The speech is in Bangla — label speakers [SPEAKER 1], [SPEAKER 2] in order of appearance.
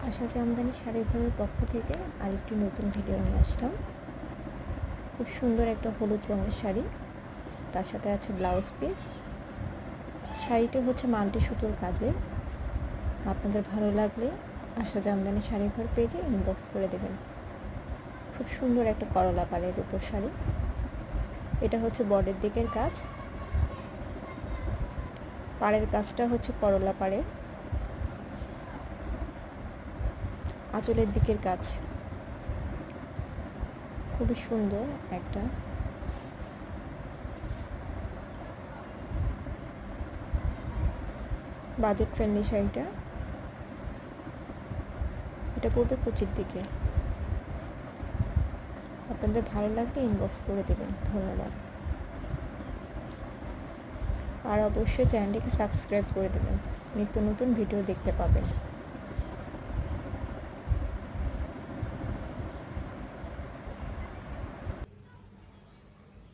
[SPEAKER 1] আশা জামদানি শাড়ি ঘরের পক্ষ থেকে আরেকটি নতুন ভিডিও নিয়ে আসলাম। খুব সুন্দর একটা হলুদ রঙের শাড়ি, তার সাথে আছে ব্লাউজ পিস। শাড়িটা হচ্ছে মাল্টি সুতোর কাজের। আপনাদের ভালো লাগলে আশা জামদানি শাড়ি ঘর পেজে ইনবক্স করে দেবেন। খুব সুন্দর একটা করলা পাড়ের উপর শাড়ি। এটা হচ্ছে বডির দিকের কাজ, পাড়ের কাজটা হচ্ছে করলা পাড়ের, আঁচলের দিকের কাজ খুবই সুন্দর একটা। বাজেট ফ্রেন্ডলি শাড়িটা, এটা পড়বে কুচির দিকে। আপনাদের ভালো লাগলে ইনবক্স করে দেবেন। ধন্যবাদ। আর অবশ্যই চ্যানেলটিকে সাবস্ক্রাইব করে দেবেন, নিত্য নতুন ভিডিও দেখতে পাবেন।